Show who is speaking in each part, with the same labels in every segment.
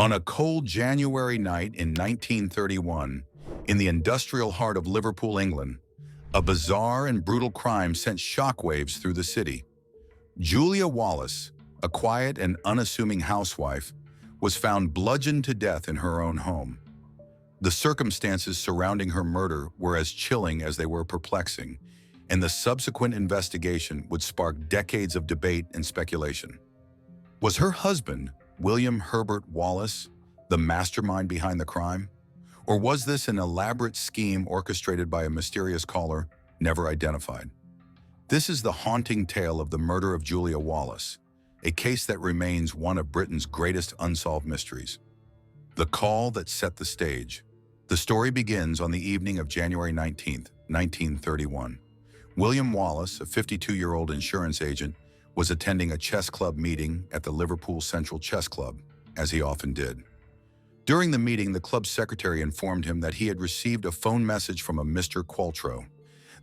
Speaker 1: On a cold January night in 1931, in the industrial heart of Liverpool, England, a bizarre and brutal crime sent shockwaves through the city. Julia Wallace, a quiet and unassuming housewife, was found bludgeoned to death in her own home. The circumstances surrounding her murder were as chilling as they were perplexing, and the subsequent investigation would spark decades of debate and speculation. Was her husband, William Herbert Wallace, the mastermind behind the crime? Or was this an elaborate scheme orchestrated by a mysterious caller never identified? This is the haunting tale of the murder of Julia Wallace, a case that remains one of Britain's greatest unsolved mysteries. The call that set the stage. The story begins on the evening of January 19, 1931. William Wallace, a 52-year-old insurance agent, was attending a chess club meeting at the Liverpool Central Chess Club, as he often did. During the meeting, the club's secretary informed him that he had received a phone message from a Mr. Qualtrough.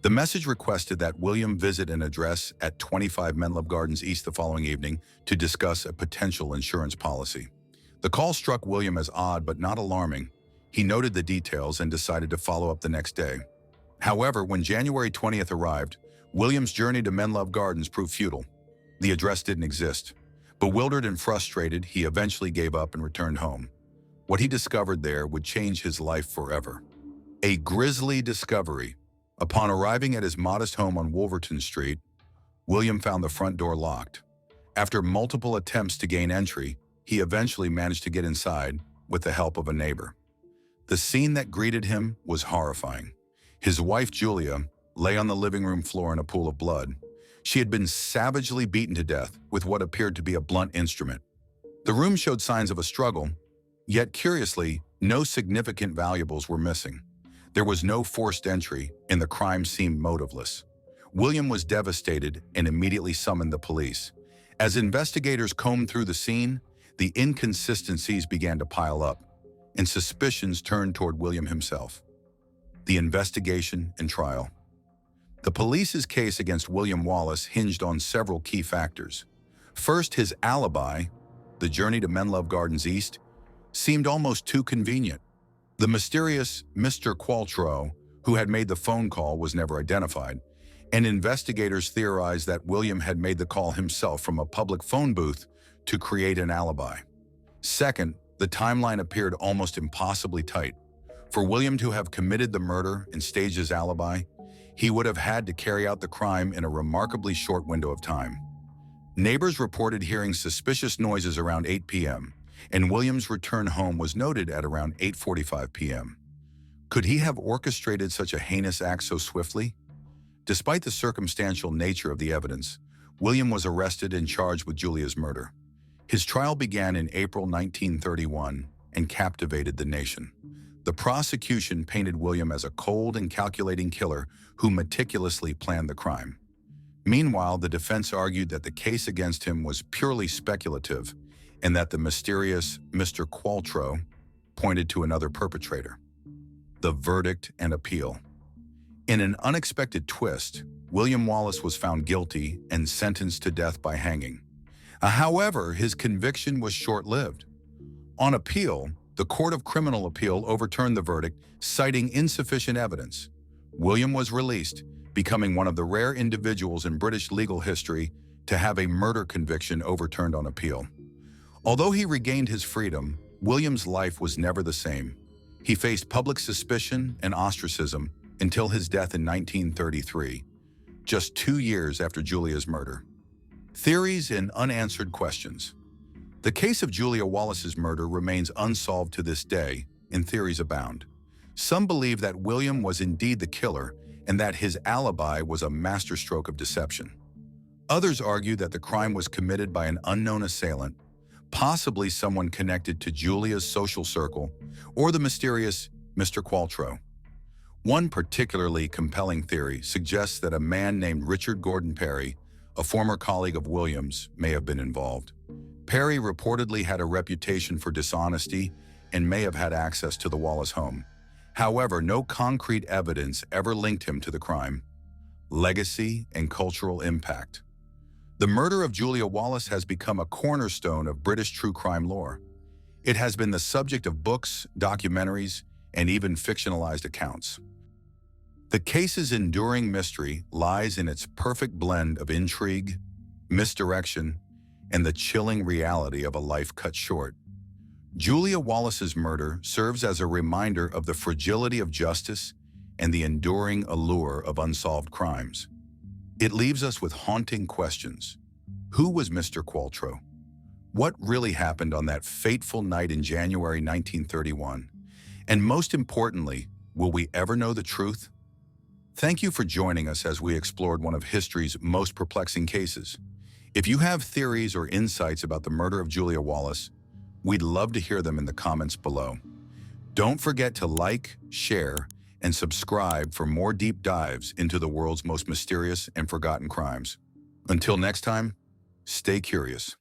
Speaker 1: The message requested that William visit an address at 25 Menlove Gardens East the following evening to discuss a potential insurance policy. The call struck William as odd but not alarming. He noted the details and decided to follow up the next day. However, when January 20th arrived, William's journey to Menlove Gardens proved futile. The address didn't exist. Bewildered and frustrated, he eventually gave up and returned home. What he discovered there would change his life forever. A grisly discovery. Upon arriving at his modest home on Wolverton Street, William found the front door locked. After multiple attempts to gain entry, he eventually managed to get inside with the help of a neighbor. The scene that greeted him was horrifying. His wife, Julia, lay on the living room floor in a pool of blood. She had been savagely beaten to death with what appeared to be a blunt instrument. The room showed signs of a struggle, yet curiously, no significant valuables were missing. There was no forced entry, and the crime seemed motiveless. William was devastated and immediately summoned the police. As investigators combed through the scene, the inconsistencies began to pile up, and suspicions turned toward William himself. The investigation and trial. The police's case against William Wallace hinged on several key factors. First, his alibi, the journey to Menlove Gardens East, seemed almost too convenient. The mysterious Mr. Qualtrough, who had made the phone call, was never identified, and investigators theorized that William had made the call himself from a public phone booth to create an alibi. Second, the timeline appeared almost impossibly tight. For William to have committed the murder and staged his alibi, he would have had to carry out the crime in a remarkably short window of time. Neighbors reported hearing suspicious noises around 8 p.m., and William's return home was noted at around 8:45 p.m. Could he have orchestrated such a heinous act so swiftly? Despite the circumstantial nature of the evidence, William was arrested and charged with Julia's murder. His trial began in April 1931 and captivated the nation. The prosecution painted William as a cold and calculating killer who meticulously planned the crime. Meanwhile, the defense argued that the case against him was purely speculative and that the mysterious Mr. Qualtrough pointed to another perpetrator. The verdict and appeal. In an unexpected twist, William Wallace was found guilty and sentenced to death by hanging. However, his conviction was short-lived. On appeal, the Court of Criminal Appeal overturned the verdict, citing insufficient evidence. William was released, becoming one of the rare individuals in British legal history to have a murder conviction overturned on appeal. Although he regained his freedom, William's life was never the same. He faced public suspicion and ostracism until his death in 1933, just 2 years after Julia's murder. Theories and unanswered questions. The case of Julia Wallace's murder remains unsolved to this day, and theories abound. Some believe that William was indeed the killer and that his alibi was a masterstroke of deception. Others argue that the crime was committed by an unknown assailant, possibly someone connected to Julia's social circle or the mysterious Mr. Qualtrough. One particularly compelling theory suggests that a man named Richard Gordon Perry, a former colleague of William's, may have been involved. Perry reportedly had a reputation for dishonesty and may have had access to the Wallace home. However, no concrete evidence ever linked him to the crime. Legacy and cultural impact. The murder of Julia Wallace has become a cornerstone of British true crime lore. It has been the subject of books, documentaries, and even fictionalized accounts. The case's enduring mystery lies in its perfect blend of intrigue, misdirection, and the chilling reality of a life cut short. Julia Wallace's murder serves as a reminder of the fragility of justice and the enduring allure of unsolved crimes. It leaves us with haunting questions. Who was Mr. Qualtrough? What really happened on that fateful night in January 1931? And most importantly, will we ever know the truth? Thank you for joining us as we explored one of history's most perplexing cases. If you have theories or insights about the murder of Julia Wallace, we'd love to hear them in the comments below. Don't forget to like, share, and subscribe for more deep dives into the world's most mysterious and forgotten crimes. Until next time, stay curious.